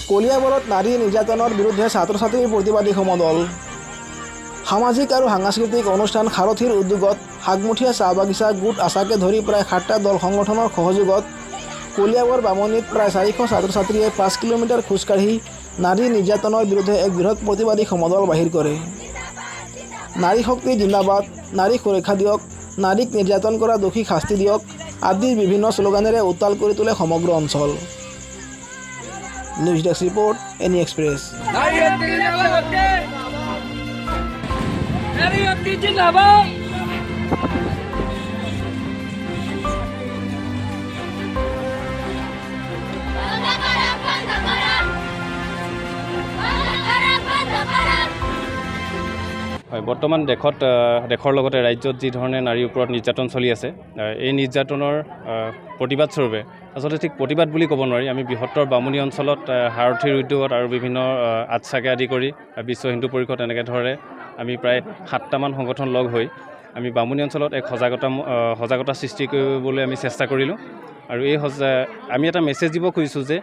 কলিয়াবৰত নাৰী নিৰ্যাতনৰ বিৰুদ্ধে ছাত্ৰ ছাত্ৰীৰ প্ৰতিবাদী সমদল। সামাজিক আৰু সাংস্কৃতিক অনুষ্ঠান সাৰথীৰ উদ্যোগত হাগমুঠীয়া চাহ বাগিচা গোট আছাকে ধৰি প্ৰায় 7টা দল সংগঠনৰ সহযোগত কলিয়াবৰ বামনিত প্ৰায় 400 ছাত্ৰ ছাত্ৰীয়ে 5 কিলোমিটাৰ খোজকাঢ়ি নাৰী নিৰ্যাতনৰ বিৰুদ্ধে এক বৃহৎ প্ৰতিবাদী সমদল বাহিৰ কৰে। নাৰী শক্তি জিন্দাবাদ, নাৰী সুৰক্ষা দিয়ক, নাৰীক নিৰ্যাতন কৰা দোষীক শাস্তি দিয়ক আদি বিভিন্ন শ্লোগানেৰে উত্তাল কৰি তোলে সমগ্ৰ অঞ্চল। News desk report, any express. হয়, বৰ্তমান দেশৰ লগতে ৰাজ্যত যি ধৰণে নাৰীৰ ওপৰত নিৰ্যাতন চলি আছে, এই নিৰ্যাতনৰ প্ৰতিবাদ স্বৰূপে আচলতে ঠিক প্ৰতিবাদ বুলি ক'ব নোৱাৰি, আমি বৃহত্তৰ বামুণী অঞ্চলত সাৰথীৰ উদ্যোগত আৰু বিভিন্ন আটচাকে আদি কৰি বিশ্ব হিন্দু পৰিষদ এনেকৈ ধৰে আমি প্ৰায় 7টামান সংগঠন লগ হৈ আমি বামুণী অঞ্চলত এক সজাগতা সৃষ্টি কৰিবলৈ আমি চেষ্টা কৰিলোঁ। আৰু আমি এটা মেছেজ দিব খুজিছোঁ যে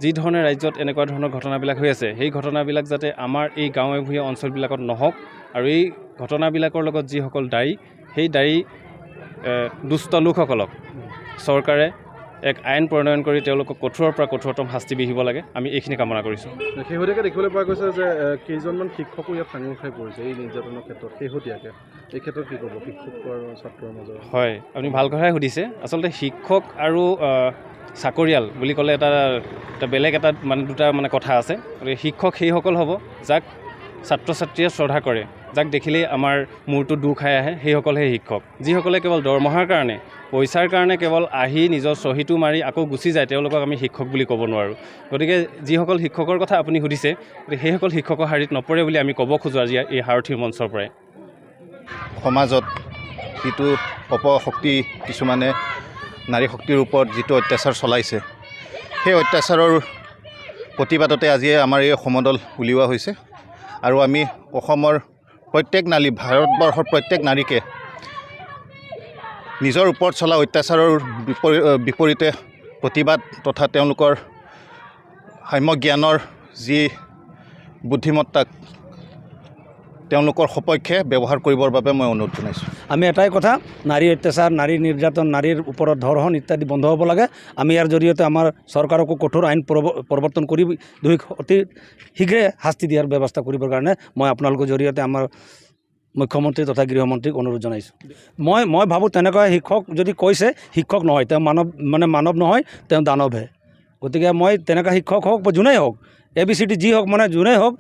যি ধৰণে ৰাজ্যত এনেকুৱা ধৰণৰ ঘটনাবিলাক হৈ আছে, সেই ঘটনাবিলাক যাতে আমাৰ এই গাঁৱে ভূঞে অঞ্চলবিলাকত নহওক, আৰু এই ঘটনাবিলাকৰ লগত যিসকল দায়ী, সেই দায়ী দুষ্ট লোকসকলক চৰকাৰে এক আইন প্ৰণয়ন কৰি তেওঁলোকক কঠোৰৰ পৰা কঠোৰতম শাস্তি বিহিব লাগে, আমি এইখিনি কামনা কৰিছোঁ। শেহতীয়াকৈ দেখিবলৈ পোৱা গৈছে যে কেইজনমান শিক্ষকো ইয়াত সাঙুৰ খাই পৰিছে এই নিৰ্যাতনৰ ক্ষেত্ৰত। শেহতীয়াকৈ এই ক্ষেত্ৰত কি ক'ব শিক্ষক আৰু ছাত্ৰৰ মাজত? হয়, আপুনি ভাল কথাই সুধিছে। আচলতে শিক্ষক আৰু চাকৰিয়াল বুলি ক'লে এটা বেলেগ দুটা কথা আছে। গতিকে শিক্ষক সেইসকল হ'ব যাক ছাত্ৰ ছাত্ৰীয়ে শ্ৰদ্ধা কৰে, যাক দেখিলেই আমাৰ মূৰটো দুখ খাই আহে, সেইসকলহে শিক্ষক। যিসকলে কেৱল দৰমহাৰ কাৰণে, পইচাৰ কাৰণে কেৱল আহি নিজৰ চহীটো মাৰি আকৌ গুচি যায়, তেওঁলোকক আমি শিক্ষক বুলি ক'ব নোৱাৰোঁ। গতিকে যিসকল শিক্ষকৰ কথা আপুনি সুধিছে, সেইসকল শিক্ষকৰ শাৰীত নপৰে বুলি আমি ক'ব খোজোঁ আজি এই সাৰথীৰ মঞ্চৰ পৰাই। সমাজত যিটো অপশক্তি কিছুমানে নাৰী শক্তিৰ ওপৰত যিটো অত্যাচাৰ চলাইছে, সেই অত্যাচাৰৰ প্ৰতিবাদতে আজিয়ে আমাৰ এই সমদল উলিওৱা হৈছে। আৰু আমি অসমৰ প্ৰত্যেক নাৰী, ভাৰতবৰ্ষৰ প্ৰত্যেক নাৰীকে নিজৰ ওপৰত চলা অত্যাচাৰৰ বিপৰীতে প্ৰতিবাদ তথা তেওঁলোকৰ সাম্য জ্ঞানৰ যি বুদ্ধিমত্তাক তেওঁলোকৰ সপক্ষে ব্যৱহাৰ কৰিবৰ বাবে মই অনুৰোধ জনাইছোঁ। আমি এটাই কথা, নাৰী অত্যাচাৰ, নাৰী নিৰ্যাতন, নাৰীৰ ওপৰত ধৰ্ষণ ইত্যাদি বন্ধ হ'ব লাগে। আমি ইয়াৰ জৰিয়তে আমাৰ চৰকাৰকো কঠোৰ আইন প্ৰৱৰ্তন কৰি অতি শীঘ্ৰে শাস্তি দিয়াৰ ব্যৱস্থা কৰিবৰ কাৰণে মই আপোনালোকৰ জৰিয়তে আমাৰ মুখ্যমন্ত্ৰী তথা গৃহমন্ত্ৰীক অনুৰোধ জনাইছোঁ। মই ভাবোঁ তেনেকুৱা শিক্ষক যদি কৈছে, শিক্ষক নহয়, তেওঁ মানৱ নহয়, তেওঁ দানৱহে। গতিকে মই তেনেকুৱা শিক্ষক হওক বা যোনেই হওক, ABCD যি হওক, যোনেই হওক,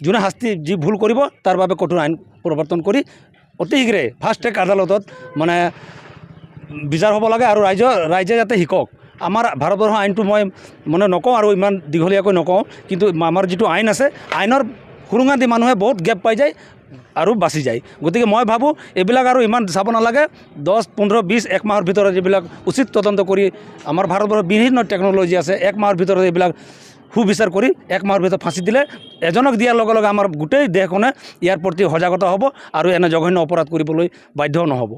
যোনে শাস্তি যি ভুল কৰিব তাৰ বাবে কঠোৰ আইন প্ৰৱৰ্তন কৰি অতি শীঘ্ৰে ফাষ্ট ট্ৰেক আদালতত বিচাৰ হ'ব লাগে। আৰু ৰাইজে যাতে শিকক। আমাৰ ভাৰতবৰ্ষৰ আইনটো মই নকওঁ আৰু ইমান দীঘলীয়াকৈ নকওঁ, কিন্তু আমাৰ যিটো আইন আছে, আইনৰ সুৰুঙা দি মানুহে বহুত গেপ পাই যায় আৰু বাচি যায়। গতিকে মই ভাবোঁ এইবিলাক আৰু ইমান চাব নালাগে। 10, 15, 20, 1 মাহৰ ভিতৰত এইবিলাক উচিত তদন্ত কৰি, আমাৰ ভাৰতবৰ্ষৰ বিভিন্ন টেকন'লজি আছে, 1 মাহৰ ভিতৰত এইবিলাক সুবিচাৰ কৰি 1 মাহৰ ভিতৰত ফাঁচি দিলে এজনক দিয়াৰ লগে লগে আমাৰ গোটেই দেশখনে ইয়াৰ প্ৰতি সজাগতা হ'ব আৰু এনে জঘন্য অপৰাধ কৰিবলৈ বাধ্য নহ'ব।